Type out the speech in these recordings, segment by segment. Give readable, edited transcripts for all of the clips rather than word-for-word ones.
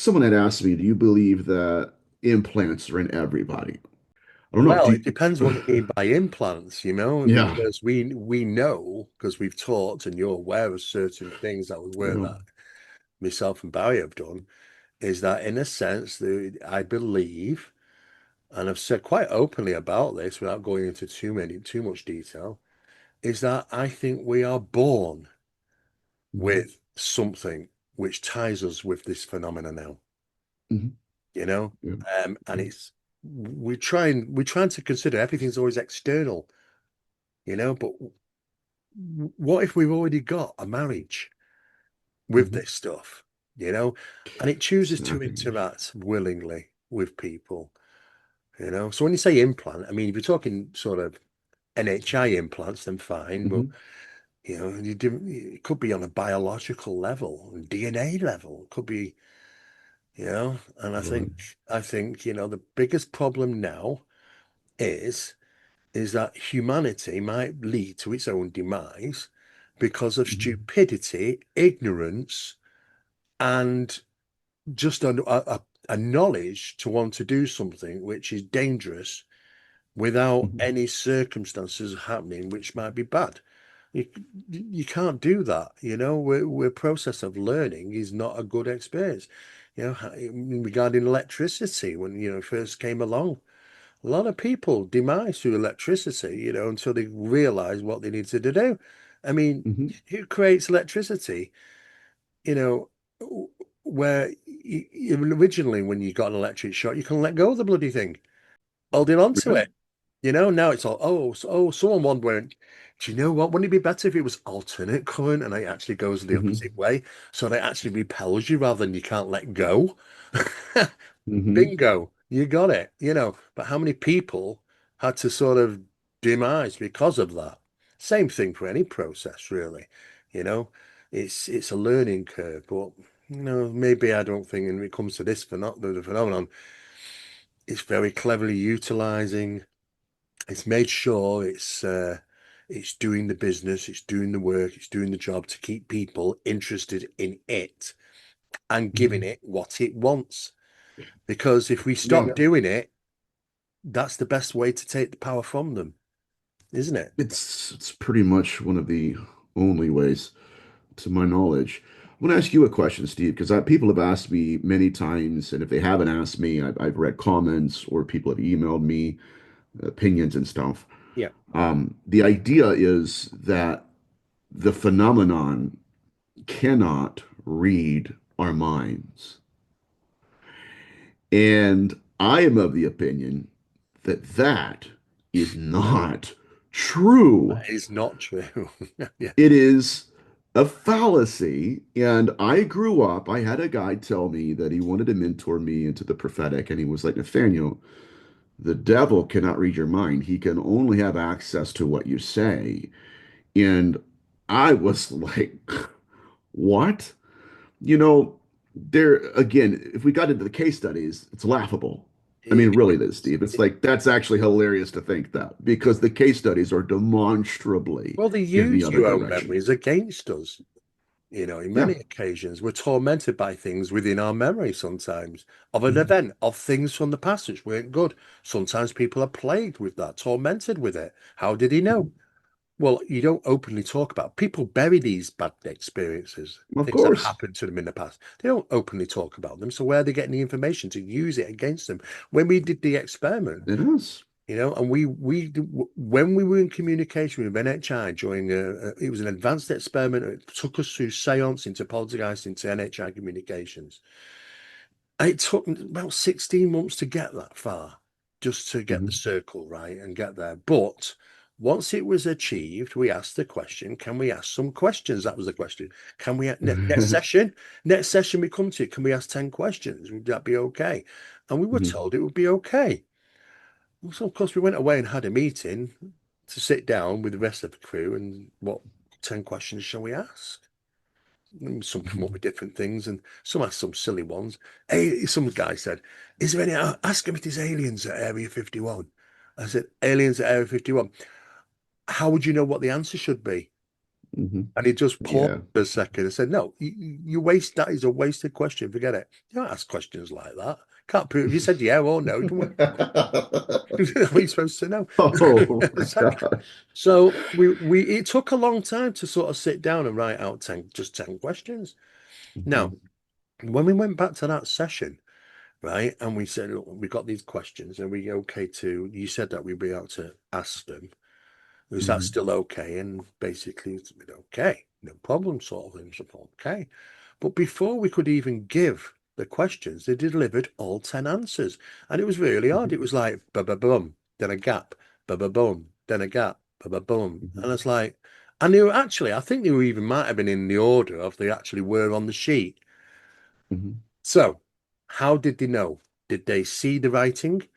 someone had asked me, do you believe that implants are in everybody? I don't know. Well, it depends what you mean by implants, Yeah. because we know, because we've talked and you're aware of certain things that was work Yeah. that myself and Barry have done, is that in a sense that I believe, and I've said quite openly about this without going into too much detail, is that I think we are born Mhm. with something which ties us with this phenomena now, Mhm. you know? Yeah. And it's we're trying to consider everything's always external, but what if we've already got a marriage with Mhm. this stuff, you know, and it chooses to Exactly. interact willingly with people. So when you say implant, I mean, if you're talking sort of NHI implants, then fine, but Mhm. it could be on a biological level, DNA level, it could be, and I Right. think the biggest problem now is is that humanity might lead to its own demise because of Mhm. stupidity, ignorance, and just a knowledge to want to do something which is dangerous without Mhm. any circumstances happening which might be bad. You, you can't do that. We're process of learning is not a good experience. Regarding electricity, when first came along, a lot of people demise through electricity, until they realize what they need to do. I mean, Mhm. who creates electricity? You know, where originally when you got an electric shock, you can let go of the bloody thing, holding on to Yeah. it. Now it's all, someone went, do you know what? Wouldn't it be better if it was alternate current and it actually goes the Mhm. opposite way? So it actually repels you rather than you can't let go. Mhm. Bingo, you got it. But how many people had to sort of demise because of that? Same thing for any process, really. You know, it's a learning curve, but maybe I don't think when it comes to this the phenomenon, it's very cleverly utilizing. It's made sure it's doing the business, it's doing the work, it's doing the job to keep people interested in it and giving Mhm. it what it wants. Because if we Yeah. stop doing it, that's the best way to take the power from them, isn't it? It's pretty much one of the only ways, to my knowledge. I want to ask you a question, Steve, because people have asked me many times, and if they haven't asked me, I've read comments or people have emailed me opinions and stuff. Yeah. The idea is that the phenomenon cannot read our minds. And I am of the opinion that that is not true. That is not true. Yeah. It is a fallacy. And I grew up, I had a guy tell me that he wanted to mentor me into the prophetic. And he was like, Nathaniel, the devil cannot read your mind. He can only have access to what you say. And I was like, what? You know, there again, if we got into the case studies, it's laughable. I mean, It really, it is, is. Steve. It's like that's actually hilarious to think that because the case studies are demonstrably Well, they in the use other your own direction. memories against us. In Yeah. many occasions, we're tormented by things within our memory sometimes of an Mhm. event, of things from the past which weren't good. Sometimes people are plagued with that, tormented with it. How did he know? Mhm. Well, you don't openly talk about. People bury these bad experiences, Of things that course, happened to them in the past. They don't openly talk about them. So where are they getting the information to use it against them? When we did the experiment, it is. and when we were in communication with NHI during it was an advanced experiment. It took us through seance into poltergeist into NHI communications. And it took about 16 months to get that far, just to get the Mhm. circle right and get there. But once it was achieved, we asked the question, can we ask some questions? That was the question. Can we, next session we come to, can we ask 10 questions? Would that be okay? And we were Mhm. told it would be okay. So, of course, we went away and had a meeting to sit down with the rest of the crew and what 10 questions shall we ask? And some come up Mhm. with different things and some asked some silly ones. Hey, some guy said, is there any, ask him if there's aliens at Area 51. I said, aliens at Area 51. How would you know what the answer should be? Hmm. And he just paused Yeah. for a second and said, "No, you waste. That is a wasted question. Forget it. You don't ask questions like that. Can't prove if you said yeah or no. What are you supposed to know?" Oh my Exactly. gosh. So we it took a long time to sort of sit down and write out 10 questions. Now, Hmm. when we went back to that session, right, and we said, "Look, we got these questions, and we okay to?" You said that we'd be able to ask them. Was that Hmm. still okay? And basically, it's been okay, no problem, sort of things. Okay. But before we could even give the questions, they delivered all 10 answers. And it was really hard. Hmm. It was like, ba ba boom, then a gap, ba ba boom, then a gap, ba ba boom. And Hmm. it's like, and they were actually, I think they were even might have been in the order of they actually were on the sheet. Hmm. So, how did they know? Did they see the writing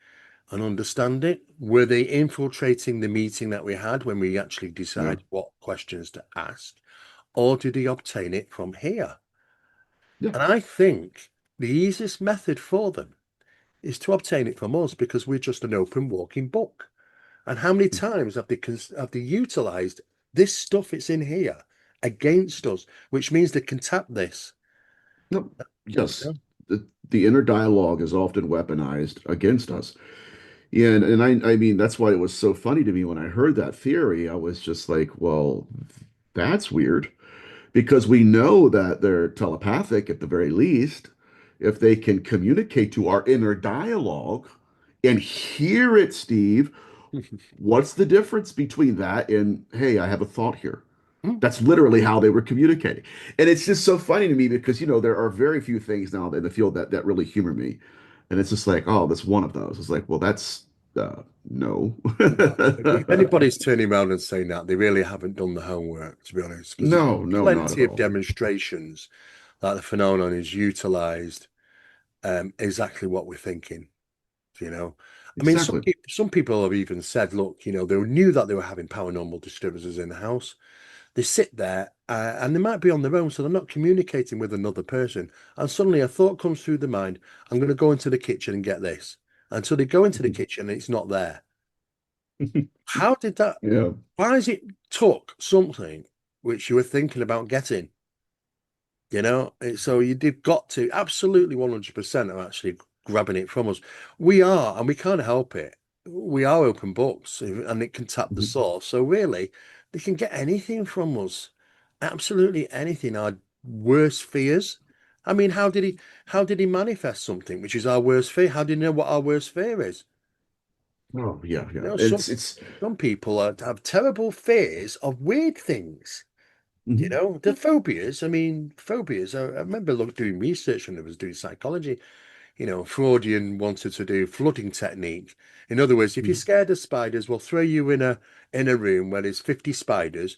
and understand it? Were they infiltrating the meeting that we had when we actually Yeah. decided what questions to ask? Or did they obtain it from here? Yeah. And I think the easiest method for them is to obtain it from us because we're just an open walking book. And how many times have they utilized this stuff it's in here against us, which means they can tap this. No. You Yes. know? The inner dialogue is often weaponized against us. And I mean that's why it was so funny to me when I heard that theory. I was just like, well, that's weird because we know that they're telepathic at the very least. If they can communicate to our inner dialogue and hear it, Steve, what's the difference between that and, hey, I have a thought here? That's literally how they were communicating. And it's just so funny to me because, there are very few things now in the field that really humor me. And it's just like, oh, that's one of those. It's like, well, that's no. No. If anybody's turning around and saying that, they really haven't done the homework, to be honest, because there's No, no, not at plenty of all. demonstrations that the phenomenon is utilized exactly what we're thinking. You know, I mean, Exactly. some people have even said, look, they knew that they were having paranormal disturbances in the house. They sit there and they might be on their own, so they're not communicating with another person. And suddenly a thought comes through the mind, I'm going to go into the kitchen and get this. Until they go into the kitchen and it's not there. How did that? Yeah. Why is it took something which you were thinking about getting? So you did got to absolutely 100% are actually grabbing it from us. We are, and we can't help it. We are open books, and it can tap the Mhm. source. So really, they can get anything from us, absolutely anything. Our worst fears. I mean, how did he manifest something which is our worst fear? How do you know what our worst fear is? Oh, yeah, You yeah. know, some It's some people have terrible fears of weird things. mhm. The phobias, I mean, phobias. I remember doing research when I was doing psychology. Freudian wanted to do flooding technique. In other words, if you're Mhm. scared of spiders, we'll throw you in a room where there's 50 spiders,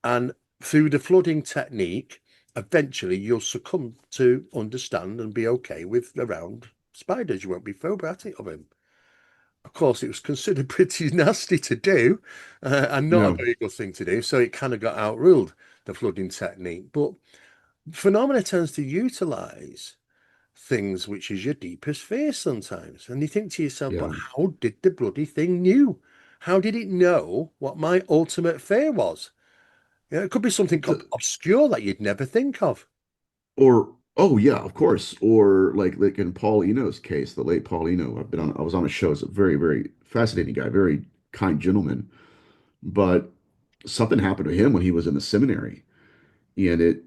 and through the flooding technique, eventually you'll succumb to understand and be okay with around spiders. You won't be phobiatic of them. Of course, it was considered pretty nasty to do, and not a Yeah. very good thing to do. So it kind of got outruled, the flooding technique. But phenomena tends to utilize things which is your deepest fear sometimes. And you think to yourself, but Yeah. how did the bloody thing knew? How did it know what my ultimate fear was? It could be something obscure that you'd never think of. Or oh yeah, of course. Or like in Paul Eno's case, the late Paul Eno. I was on a show. It's a very, very fascinating guy, very kind gentleman. But something happened to him when he was in the seminary. And it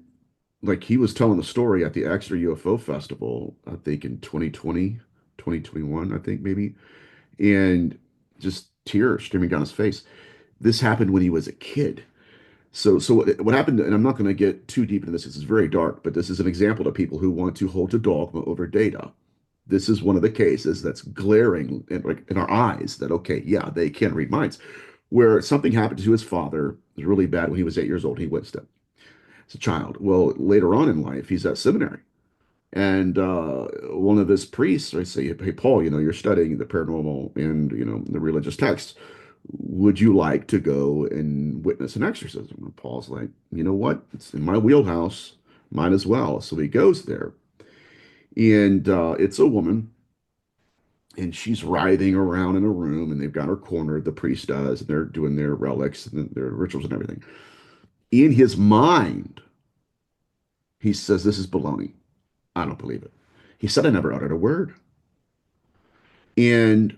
like he was telling the story at the Exeter UFO Festival, I think in 2020, 2021, I think maybe. And just tears streaming down his face. This happened when he was a kid. So what happened, and I'm not going to get too deep into this, this is very dark, but this is an example to people who want to hold to dogma over data. This is one of the cases that's glaring in our eyes that, okay, yeah, they can read minds. Where something happened to his father, it was really bad when he was 8 years old. He witnessed it as a child. Well, later on in life, he's at seminary. And one of his priests, I say, hey, Paul, you're studying the paranormal and, the religious texts. Would you like to go and witness an exorcism? And Paul's like, you know what? It's in my wheelhouse. Might as well. So he goes there. And it's a woman, and she's writhing around in a room, and they've got her cornered, the priest does, and they're doing their relics and their rituals and everything. In his mind, he says, "This is baloney. I don't believe it." He said, "I never uttered a word." And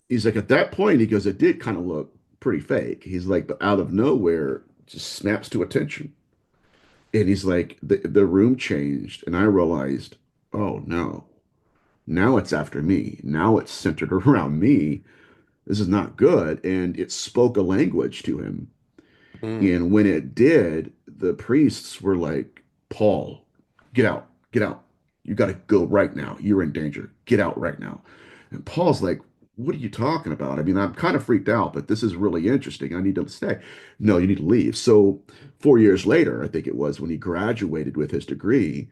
he's like, at that point, he goes, "It did kind of look pretty fake." He's like, but out of nowhere, just snaps to attention. And he's like, the room changed, and I realized, oh no, now it's after me. Now it's centered around me. This is not good. And it spoke a language to him. Mm, And when it did, the priests were like, "Paul, get out, get out. You got to go right now. You're in danger. Get out right now." And Paul's like, "What are you talking about? I mean, I'm kind of freaked out, but this is really interesting. I need to stay." "No, you need to leave." So 4 years later, I think it was when he graduated with his degree,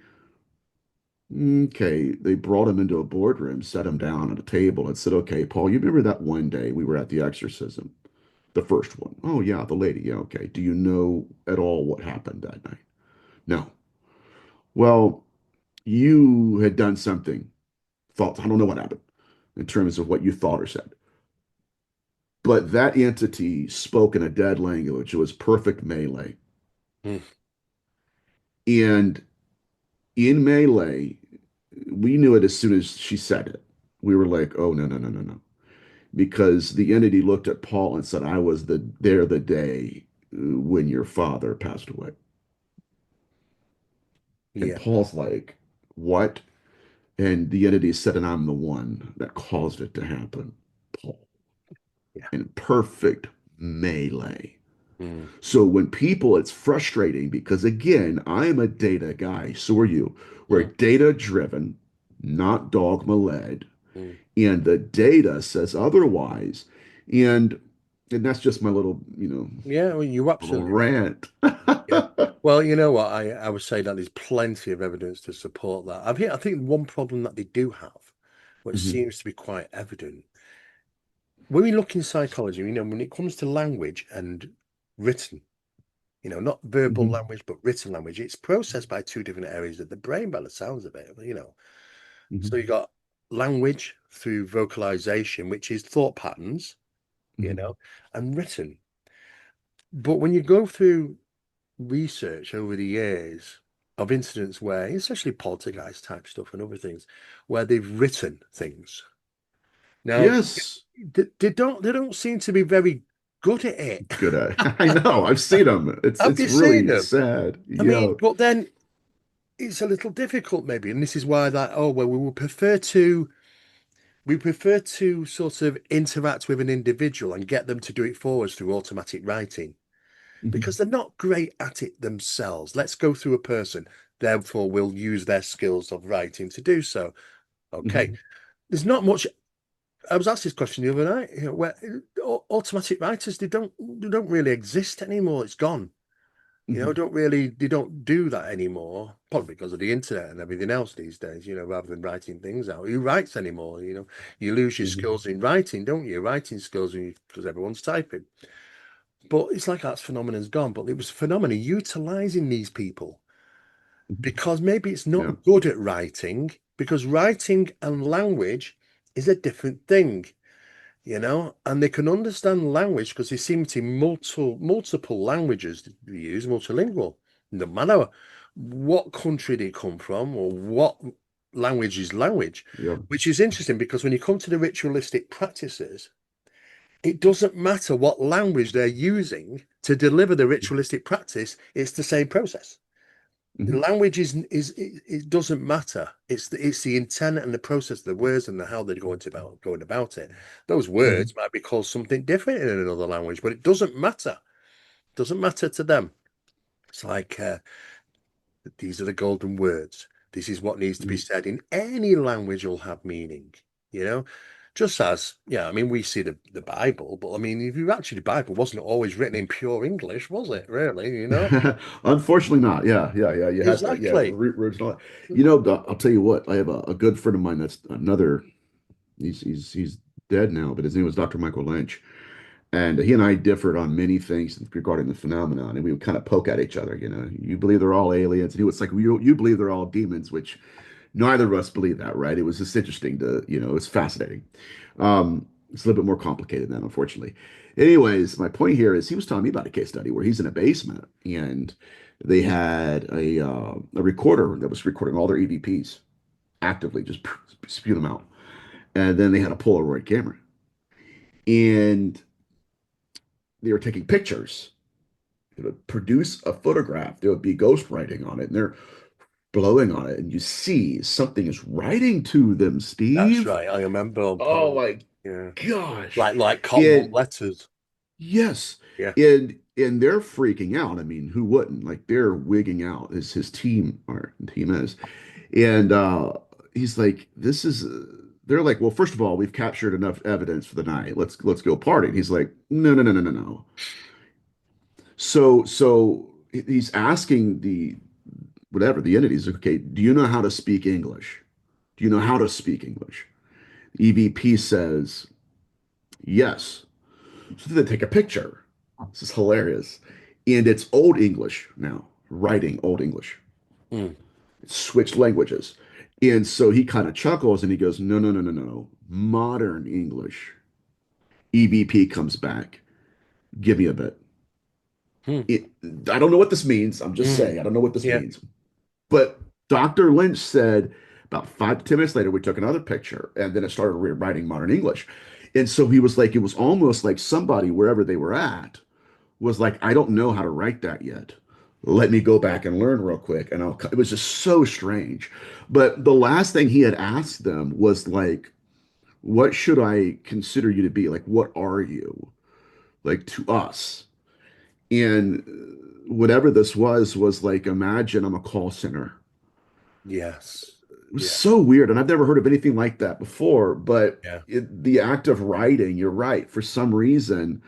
okay, they brought him into a boardroom, set him down at a table, and said, "Okay, Paul, you remember that one day we were at the exorcism? The first one. Oh, yeah, the lady. Yeah, okay. Do you know at all what happened that night?" "No." "Well, you had done something. Thought, I don't know what happened in terms of what you thought or said. But that entity spoke in a dead language. It was perfect Malay. mm, And in Malay, we knew it as soon as she said it. We were like, oh, no, no, no, no, no. Because the entity looked at Paul and said, I was there the day when your father passed away." And yeah, Paul's like, what? And the entity said, and I'm the one that caused it to happen. Paul. yeah. In perfect Malay. Mm, So when people, it's frustrating because again, I'm a data guy. So are you. We're mm, data driven, not dogma led. mm. And the data says otherwise. And and that's just my Yeah, well, you're little absolutely right. rant. Yeah. Well, you know what? I would say that there's plenty of evidence to support that. I think one problem that they do have, which Mhm, seems to be quite evident, when we look in psychology, when it comes to language and written, not verbal mhm, language, but written language, it's processed by two different areas of the brain by the sounds of it. So mhm, you got language through vocalization, which is thought patterns, you mhm. know, and written. But when you go through research over the years of incidents where, especially poltergeist type stuff and other things, where they've written things. Now, Yes. they don't seem to be very good at it. Good at I know. I've seen them. It's Have it's you seen really them? sad. I mean, Yeah. but then it's a little difficult maybe, and this is why that, oh well, we prefer to sort of interact with an individual and get them to do it for us through automatic writing Mhm, because they're not great at it themselves. Let's go through a person, therefore we'll use their skills of writing to do so. Okay. mhm, There's not much. I was asked this question the other night, where automatic writers they don't really exist anymore. It's gone. mhm, They don't do that anymore, probably because of the internet and everything else these days, rather than writing things out. Who writes anymore? You lose your mhm, skills in writing, don't you? Writing skills because everyone's typing. But it's like that phenomenon's gone. But it was a phenomenon utilizing these people mhm. because maybe it's Yeah. not good at writing, because writing and language is a different thing. And they can understand language because they seem to multiple languages they use, multilingual. No matter what country they come from or what language is language, Yeah. which is interesting because when you come to the ritualistic practices, it doesn't matter what language they're using to deliver the ritualistic practice, it's the same process. The Mhm, language is it doesn't matter. It's the intent and the process, the words and how they're going about it. Those mhm, words might be called something different in another language, but it doesn't matter. It doesn't matter to them. It's like these are the golden words. This is what needs to be mhm. said in any language will have meaning, you know? Just as, yeah, I mean, we see the Bible, but I mean, if you actually, the Bible wasn't always written in pure English, was it, really? Unfortunately not. Yeah, yeah, yeah. You had to, yeah, the Exactly. root words and all that. I'll tell you what, I have a good friend of mine that's another, he's dead now, but his name was Dr. Michael Lynch. And he and I differed on many things regarding the phenomenon, and we would kind of poke at each other. You believe they're all aliens, and he was like, you believe they're all demons, which neither of us believe that, right? It was just interesting it's fascinating. It's a little bit more complicated than that, unfortunately. Anyways, my point here is he was telling me about a case study where he's in a basement and they had a recorder that was recording all their EVPs actively, just spew them out. And then they had a Polaroid camera and they were taking pictures. It would produce a photograph. There would be ghostwriting on it, and they're blowing on it, and you see something is writing to them, That's Steve. right. I remember on Oh Polaroid. my Yeah. gosh. Like cotton And letters. yes, Yeah. and they're freaking out. I mean, who wouldn't? Like they're wigging out as his team is. And he's like, this is they're like, well, first of all, we've captured enough evidence for the night. Let's go party. And he's like, no, no, no, no, no, no. So he's asking the whatever the entities, okay, do you know how to speak English? Do you know how to speak English? EVP says yes. So they take a picture. This is hilarious. And it's Old English now, writing Old English. Mm. It's switched languages. And so he kind of chuckles and he goes, no, no, no, no, no. Modern English. EVP comes back. Give me a bit. Mm. It, I don't know what this means. I'm just Mm. saying, I don't know what this Yeah. means. But Dr. Lynch said about 5 to 10 minutes later, we took another picture and then it started writing modern English. And so he was like, it was almost like somebody, wherever they were at, was like, I don't know how to write that yet. Let me go back and learn real quick. And it was just so strange. But the last thing he had asked them was like, what should I consider you to be? Like, what are you? Like to us. And whatever this was like, imagine I'm a call center. Yes. It was Yeah. so weird, and I've never heard of anything like that before. But Yeah. the act of writing, you're right. For some reason,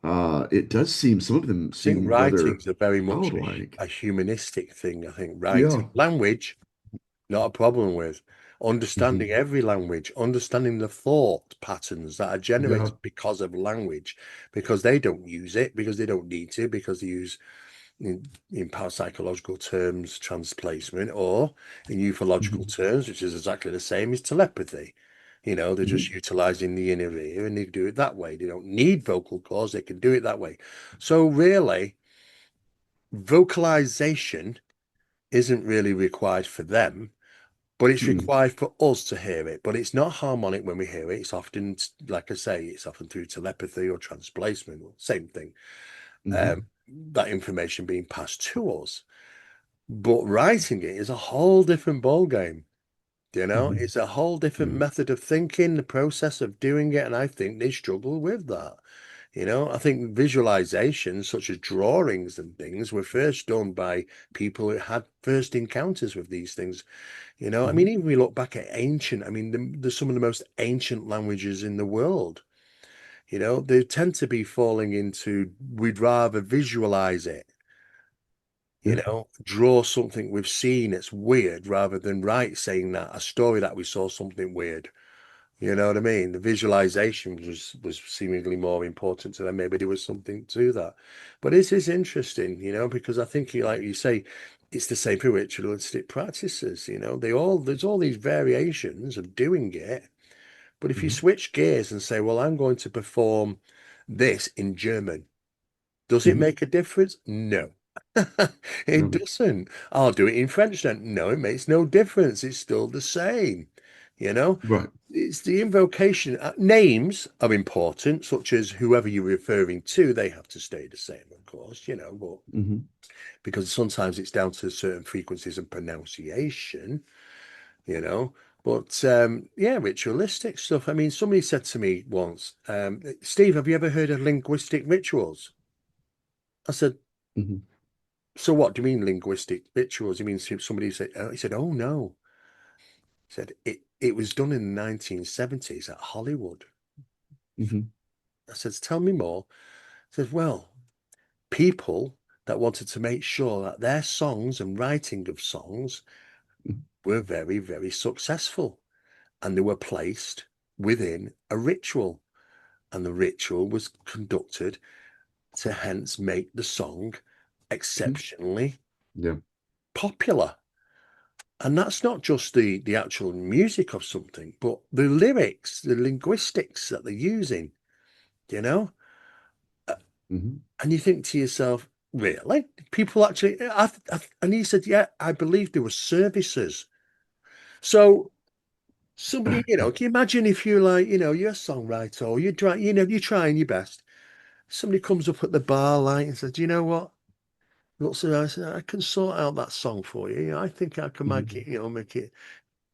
it does seem some of them I think seem rather writings are very much childlike. a humanistic thing. I think Yeah, writing language, not a problem with. Understanding hmm every language, understanding the thought patterns that are yeah, generated because of language, because they don't use it, because they don't need to, because they use in parapsychological terms transplacement, or in ufological hmm terms, which is exactly the same, is telepathy. They're just hmm utilizing the inner ear and they do it that way. They don't need vocal cords, they can do it that way. So really, vocalization isn't really required for them, but it's hmm required for us to hear it. But it's not harmonic when we hear it. It's often, like I say, it's often through telepathy or transplacement, same thing. Um, hmm that information being passed to us. But writing it is a whole different ball game. hmm It's a whole different yeah, method of thinking, the process of doing it, and I think they struggle with that. I think visualizations such as drawings and things were first done by people who had first encounters with these things. I mean, hmm even we look back at ancient, I mean, there's some of the most ancient languages in the world. They tend to be falling into we'd rather visualize it, yeah, draw something we've seen it's weird rather than write saying that a story that we saw something weird. You know what I mean? The visualization was seemingly more important to them. Maybe there was something to that. But it is interesting, because I think, like you say, it's the same for ritualistic practices. There's all these variations of doing it. But if you hmm switch gears and say, well, I'm going to perform this in German, does it hmm make a difference? No. It no, doesn't. I'll do it in French then. No, it makes no difference. It's still the same. You know, right. it's the invocation. Names are important, such as whoever you're referring to, they have to stay the same, of course, but hmm because sometimes it's down to certain frequencies and pronunciation, you know. But yeah, ritualistic stuff. I mean, somebody said to me once, Steve, have you ever heard of linguistic rituals? I said, hmm so what do you mean linguistic rituals? You mean somebody said, he said, oh no. He said, it was done in the 1970s at Hollywood. hmm I said, tell me more. He said, well, people that wanted to make sure that their songs and writing of songs were very, very successful and they were placed within a ritual. And the ritual was conducted to hence make the song hmm exceptionally yeah, popular. And that's not just the actual music of something, but the lyrics, the linguistics that they're using, you know? Uh, Hmm. And you think to yourself, really? People actually, and he said, yeah, I believe there were services. So somebody, can you imagine if you're like, you're a songwriter or you're trying, you're trying your best. Somebody comes up at the bar light and says, "Do you know what? Looks at I said, I can sort out that song for you. I think I can make Hmm. it, make it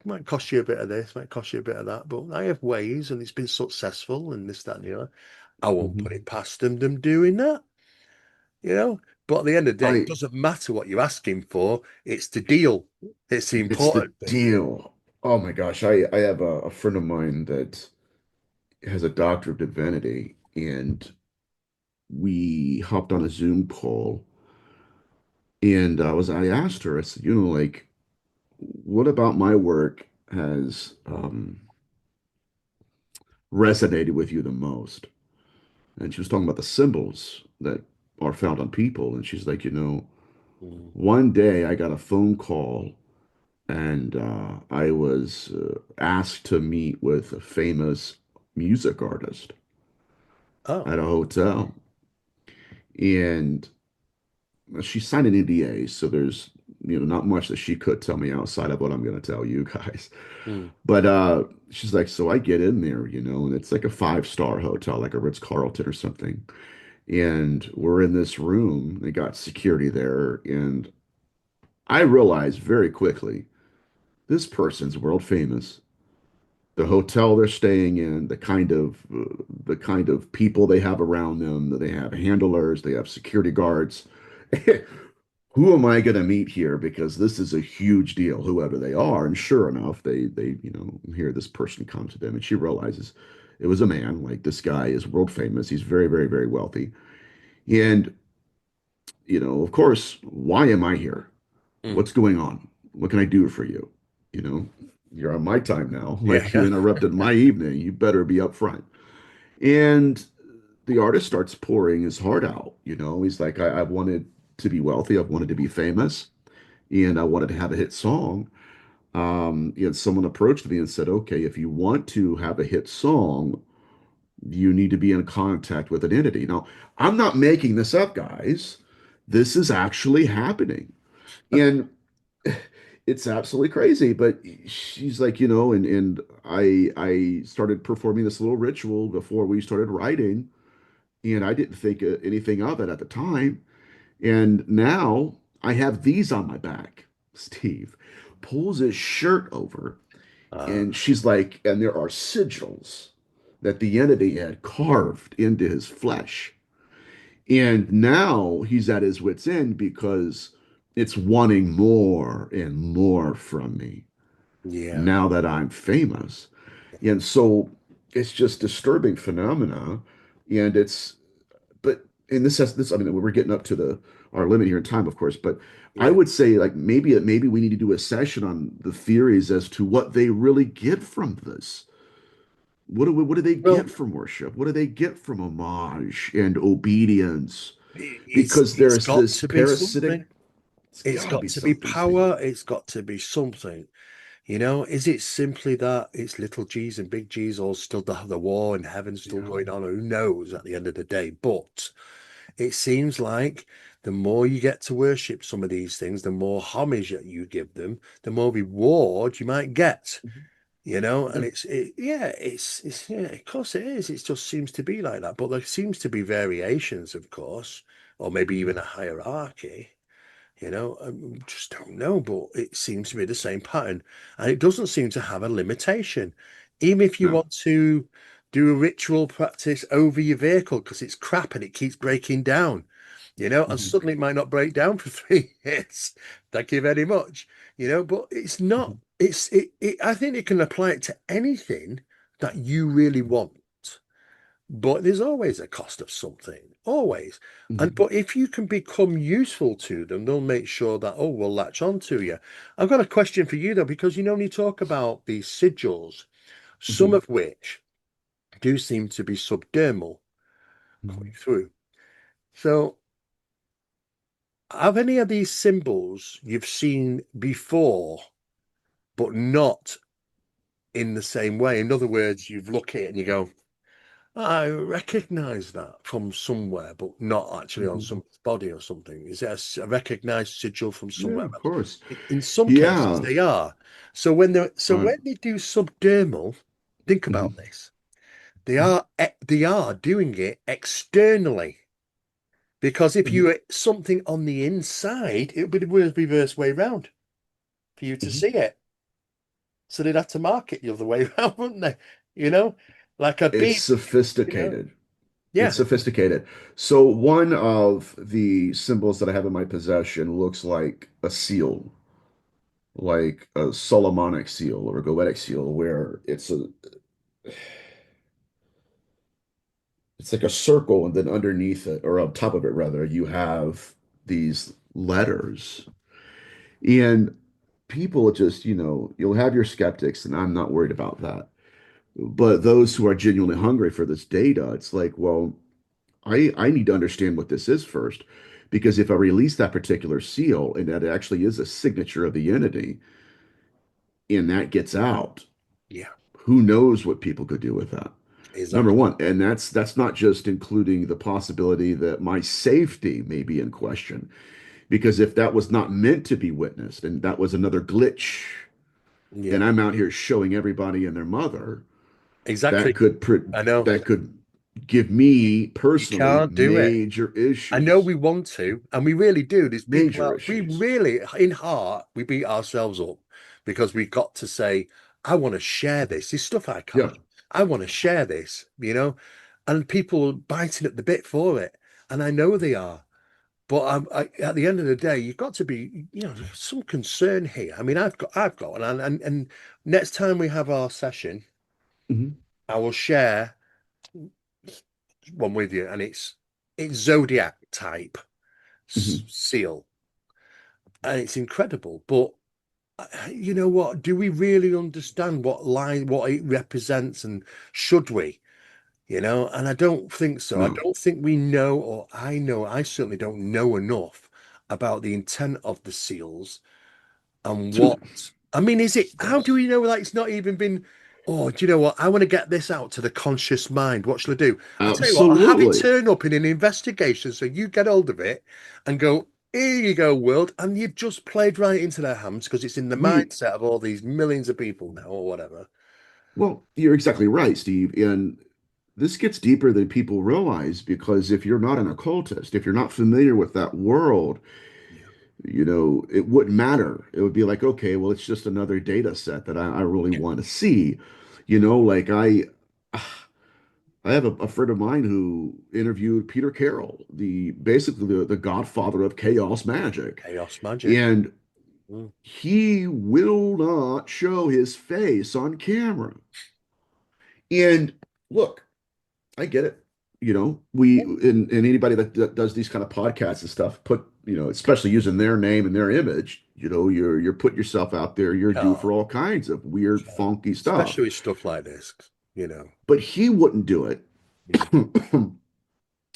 might cost you a bit of this, might cost you a bit of that, but I have ways and it's been successful and this, that, and the other. I won't put Hmm. it past them doing that, you know. But at the end of the day, it I doesn't matter what you're asking for, it's the deal. It's the It's the important bit. deal. Oh my gosh, I have a friend of mine that has a doctor of divinity, and we hopped on a Zoom call, and I asked her, I said, like, what about my work has resonated with you the most? And she was talking about the symbols that are found on people, and she's like, Mm. one day I got a phone call, and I was asked to meet with a famous music artist Oh, at a hotel. And she signed an NDA, so there's not much that she could tell me outside of what I'm going to tell you guys. mm. But she's like, so I get in there, and it's like a five-star hotel, like a Ritz-Carlton or something. And we're in this room. They got security there, and I realized very quickly this person's world famous. The hotel they're staying in, the kind of people they have around them, that they have handlers, they have security guards. Who am I going to meet here? Because this is a huge deal, whoever they are. And sure enough, they hear this person come to them, and she realizes it was a man. Like, this guy is world famous. He's very, very, very wealthy. And, of course, why am I here? Mm. What's going on? What can I do for you? You know, you're on my time now. Yeah, Like, you yeah. interrupted my evening. You better be up front. And the artist starts pouring his heart out. He's like, I wanted to be wealthy. I've wanted to be famous, and I wanted to have a hit song. Someone approached me and said, okay, if you want to have a hit song, you need to be in contact with an entity. Now, I'm not making this up, guys. This is actually happening. And it's absolutely crazy. But she's like, and I started performing this little ritual before we started writing, and I didn't think anything of it at the time. And now I have these on my back. Steve pulls his shirt over, and Ah, she's like, and there are sigils that the entity had carved into his flesh. And now he's at his wit's end because it's wanting more and more from me yeah. now that I'm famous. And so it's just disturbing phenomena. And but and this has this, I mean, we're getting up to the our limit here in time, of course, but I Yeah. would say, like, maybe we need to do a session on the theories as to what they really get from this. What do they Well, get from worship? What do they get from homage and obedience? it's Because it's there's got this to be parasitic, something. it's It's got to got be to be something, Steve. power. It's got to be something. Is it simply that it's little G's and big G's all still the war in heaven still Yeah. going on? Who knows at the end of the day? But it seems like the more you get to worship some of these things, the more homage that you give them, the more reward you might get. Mhm. And Yeah. it's yeah, of course it is. It just seems to be like that. But there seems to be variations, of course, or maybe even Mhm. a hierarchy. I just don't know, but it seems to be the same pattern, and it doesn't seem to have a limitation. Even if you No. want to do a ritual practice over your vehicle because it's crap and it keeps breaking down, and Mhm. suddenly it might not break down for 3 years. Thank you very much. But it's not. Mhm. I think it can apply it to anything that you really want. But there's always a cost of something, always. And Mhm. but if you can become useful to them, they'll make sure that, oh, we'll latch on to you. I've got a question for you though, because when you talk about these sigils, some Mhm. of which do seem to be subdermal coming Mhm. through. So have any of these symbols you've seen before? but not in the same way. In other words, you look at it and you go, I recognize that from somewhere, but not actually on Mhm. somebody's body or something. Is it a recognized sigil from Yeah, somewhere of else? course. In some cases, Yeah. they are. So Right. when they do subdermal, think Mhm. about this. They are doing it externally because if you Mhm. were something on the inside, it would be the reverse way round for you to Mhm. see it. So they'd have to mark it the other way around, wouldn't they? You know, like a It's beam. You know, sophisticated. It's yeah, sophisticated. So one of the symbols that I have in my possession looks like a seal, like a Solomonic seal or a Goetic seal, where it's like a circle, and then underneath it, or on top of it rather, you have these letters. And people just, you'll have your skeptics, and I'm not worried about that. But those who are genuinely hungry for this data, it's like, well, I need to understand what this is first. Because if I release that particular seal and that actually is a signature of the entity and that gets out, yeah, who knows what people could do with that? Number exactly. one, and that's not just including the possibility that my safety may be in question. Because if that was not meant to be witnessed and that was another glitch, and Yeah, I'm out here showing everybody and their mother, exactly. that could I know that could give me you personally can't do it. major I know issues. we want to, and we really do. There's people Major out, we issues. really, in heart, we beat ourselves up because we got to say, I want to share this. This stuff I Yeah. can't. I want to share this, and people are biting at the bit for it. And I know they are. But at the end of the day, you've got to be, some concern here. I mean, I've got one, and next time we have our session, Mhm. I will share one with you, and it's zodiac type Mhm. seal, and it's incredible. But you know what? Do we really understand what it represents, and should we? And I don't think so. I No. don't think we know, or I know, I certainly don't know enough about the intent of the seals and what. I mean, how do we know that it's not even been? Oh, do you know what? I want to get this out to the conscious mind. What shall I do? I tell you what, I'll have it Absolutely. turn up in an investigation so you get hold of it and go, here you go, world. And you've just played right into their hands because it's in the We mindset of all these millions of people now or whatever. Well, you're exactly right, Steve. And this gets deeper than people realize because if you're not an occultist, if you're not familiar with that world, Yeah. it wouldn't matter. It would be like, okay, well, it's just another data set that I really Yeah. want to see. Like I have a friend of mine who interviewed Peter Carroll, the basically the godfather of chaos magic. Chaos magic. And Mm. he will not show his face on camera. And look, I get it. And anybody that does these kind of podcasts and stuff, especially using their name and their image, you're putting yourself out there. You're due Oh, for all kinds of weird, sure. funky stuff. Especially with stuff like this, you know. But he wouldn't do it. Yeah.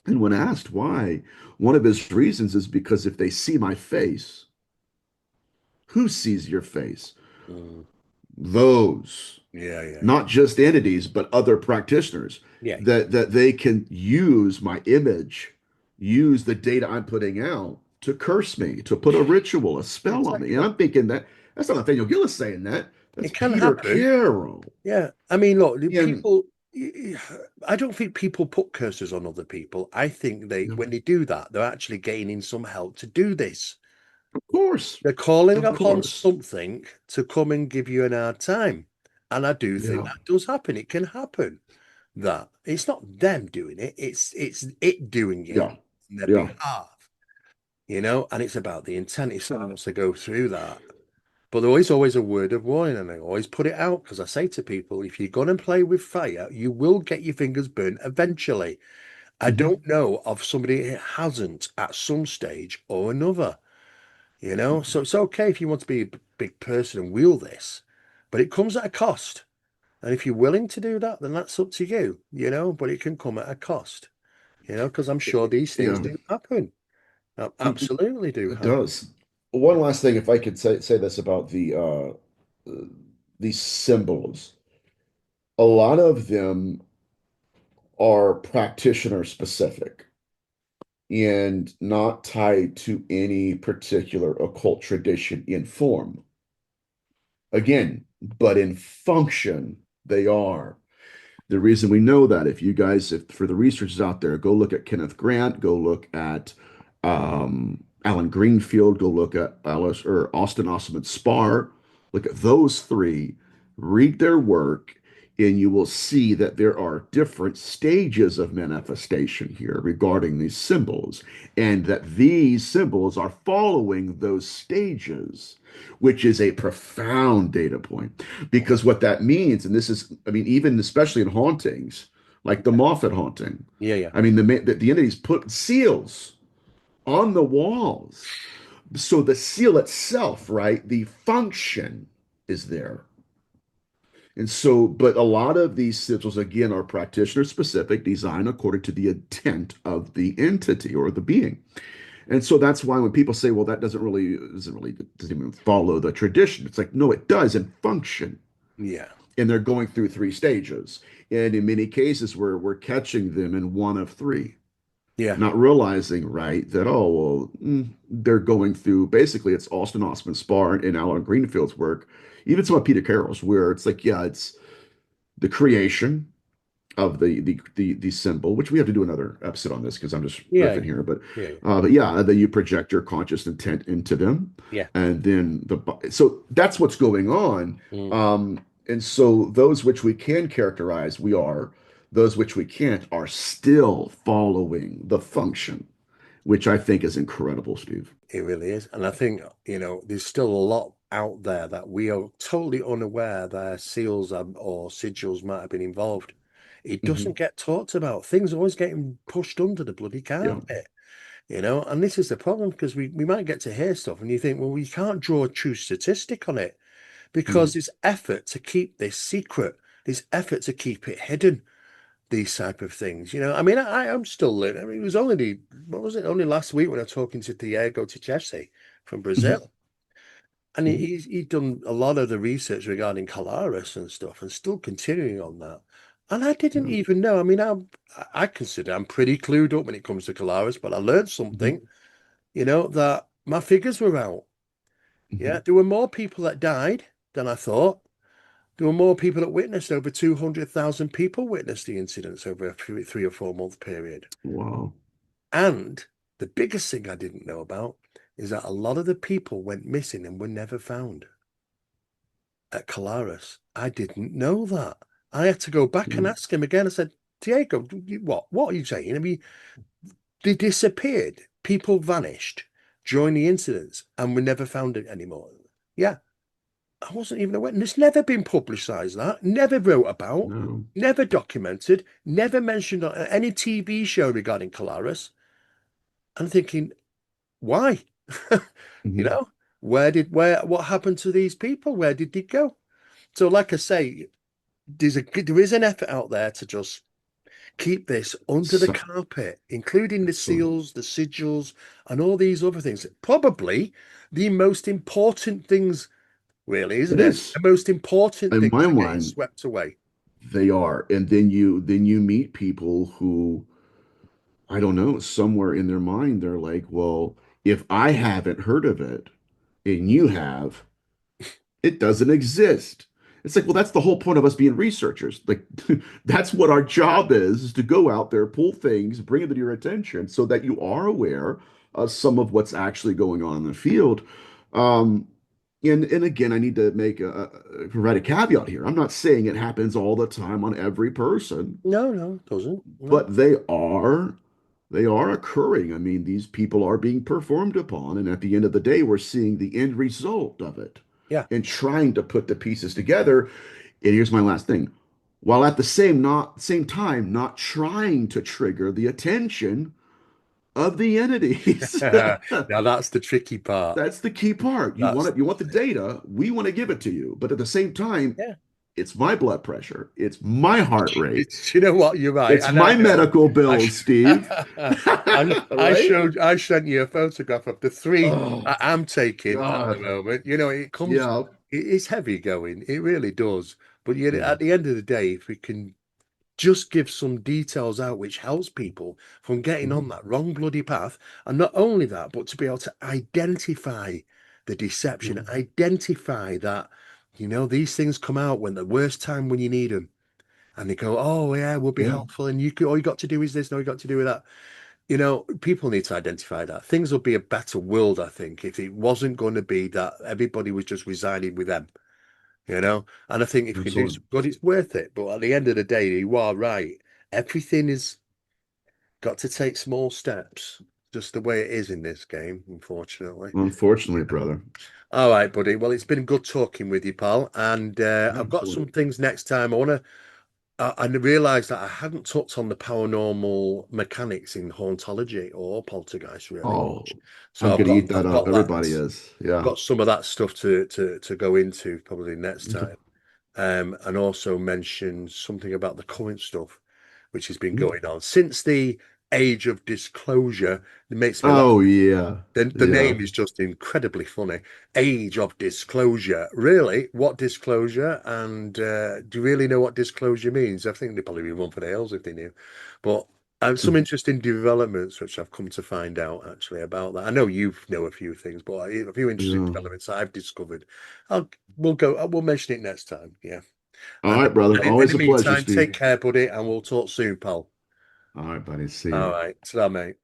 And when asked why, one of his reasons is because if they see my face, who sees your face? Mm. Those, Yeah, yeah, yeah. not just entities, but other practitioners Yeah, that they can use my image, use the data I'm putting out to curse me, to put a ritual, a spell on me. And exactly. I'm thinking that's not Nathaniel Gillis saying that. That's It can Peter happen. Carroll. Yeah. I mean, look, And I don't think people put curses on other people. I think you when they do that, they're actually gaining some help to do this. of course, They're calling of upon course. something to come and give you an hard time. And I do think Yeah. that does happen. It can happen. That it's not them doing it, it's it doing it Yeah. on their Yeah. behalf, and it's about the intent. If someone wants to go through that. But there is always a word of warning, and I always put it out because I say to people, if you're going to play with fire, you will get your fingers burnt eventually. I Hmm. don't know of somebody who hasn't at some stage or another. So it's okay if you want to be a big person and wield this, but it comes at a cost. And if you're willing to do that, then that's up to you, but it can come at a cost, because I'm sure these things Yeah. do happen. It Absolutely do it happen. does. One last thing, if I could say this about these symbols, a lot of them are practitioner specific and not tied to any particular occult tradition in form. Again, but in function, they are. The reason we know that, if you guys, if for the researchers out there, go look at Kenneth Grant, go look at Alan Greenfield, go look at Alice or Austin Osman Spar, look at those three, read their work, and you will see that there are different stages of manifestation here regarding these symbols, and that these symbols are following those stages, which is a profound data point. Because what that means, and this is, I mean, even especially in hauntings, like the Moffat haunting, Yeah, yeah, I mean, the entities put seals on the walls. So the seal itself, right, the function is there. And so, but a lot of these sigils, again, are practitioner specific, designed according to the intent of the entity or the being. And so that's why when people say, well, that doesn't even follow the tradition. It's like, no, it does in function. yeah, And they're going through three stages. And in many cases, we're catching them in one of three, yeah, not realizing, right, that, oh, well, they're going through, basically, it's Austin Osman Spar and Alan Greenfield's work, even some of Peter Carroll's, where it's like, yeah, it's the creation of the symbol, which we have to do another episode on this because I'm just yeah, riffing here, yeah, but yeah, then you project your conscious intent into them, yeah. and then so that's what's going on. Mm. And so those which we can characterize, we are; those which we can't are still following the function, which I think is incredible, Steve. It really is. And I think, there's still a lot out there that we are totally unaware their seals or sigils might have been involved. It Hmm. doesn't get talked about. Things are always getting pushed under the bloody Yeah. carpet, And this is the problem because we might get to hear stuff and you think, well, we can't draw a true statistic on it because Mm. there's effort to keep this secret, there's effort to keep it hidden. These type of things. I mean, I'm still learning. I mean, it was what was it? Only last week when I was talking to Diego Tichese from Hmm. Brazil. And Hmm. he'd done a lot of the research regarding Colares and stuff and still continuing on that. And I didn't Yeah. even know. I mean, I consider I'm pretty clued up when it comes to Colares, but I learned Hmm. something, that my figures were out. Hmm. Yeah, there were more people that died than I thought. There were more people that witnessed. Over 200,000 people witnessed the incidents over a 3 or 4 month period. Wow. And the biggest thing I didn't know about is that a lot of the people went missing and were never found at Colares. I didn't know that. I had to go back Yeah. and ask him again. I said, Diego, what? What are you saying? I mean, they disappeared. People vanished during the incidents and were never found anymore. Yeah, I wasn't even aware. And it's never been publicized, that. Never wrote about, No. never documented, never mentioned on any TV show regarding Colares. I'm thinking, why? you Hmm. know, what happened to these people? Where did they go? So, like I say, there is an effort out there to just keep this under the So, carpet, including the so seals, the sigils, and all these other things. Probably the most important things, really, isn't it it? is. The most important In things my are getting mind, swept away. they are. And then you meet people who, I don't know, somewhere in their mind, they're like, well, if I haven't heard of it and you have, it doesn't exist. It's like, well, that's the whole point of us being researchers. Like, that's what our job is to go out there, pull things, bring it to your attention so that you are aware of some of what's actually going on in the field. Um, and again, I need to provide a caveat here. I'm not saying it happens all the time on every person, No, no, it doesn't. No. but they are occurring. I mean, these people are being performed upon, and at the end of the day, we're seeing the end result of it Yeah. and trying to put the pieces together. And here's my last thing. While at the same time not trying to trigger the attention of the entities. Now that's the tricky part. That's the key part. You want That's it, you want the data, we want to give it to you. But at the same time, yeah. it's my blood pressure, it's my heart rate, It's, you know what? You're right, it's and I my know. medical I bills, sh Steve. and Right? I sent you a photograph of the three Oh I am taking at the God. moment. It comes Yeah. it's heavy going. It really does. But yet, Yeah. at the end of the day, if we can just give some details out which helps people from getting on Mhm. that wrong bloody path, and not only that, but to be able to identify the deception, Yeah. identify that, these things come out when the worst time when you need them. And they go, oh yeah, we'll be Yeah. helpful. And all you got to do is this, no, you got to do with that. People need to identify that. Things would be a better world, I think, if it wasn't going to be that everybody was just residing with them. And I think if you can do Absolutely. some good, it's worth it. But at the end of the day, you are right. Everything is got to take small steps, just the way it is in this game, unfortunately. Unfortunately, brother. All right, buddy. Well, it's been good talking with you, pal. And I've got some Absolutely. things next time. I realised that I hadn't touched on the paranormal mechanics in hauntology or poltergeist really Oh, much. So I'm I've gonna got eat that I've up. got that Everybody is. Yeah. got some of that stuff to go into probably next Okay. time. And also mention something about the current stuff which has been Mm. going on since the age of disclosure. It makes me laugh. Oh yeah. The Yeah. name is just incredibly funny. Age of disclosure. Really? What disclosure? And do you really know what disclosure means? I think they'd probably be one for the hills if they knew. But some interesting developments which I've come to find out actually about that. I know you know a few things, but a few interesting Yeah. developments I've discovered. We'll mention it next time. Yeah. All And right, brother. in Always the a pleasure, meantime, Steve. take care, buddy, and we'll talk soon, pal. All right, buddy. See All you. right. Ta-ra, mate.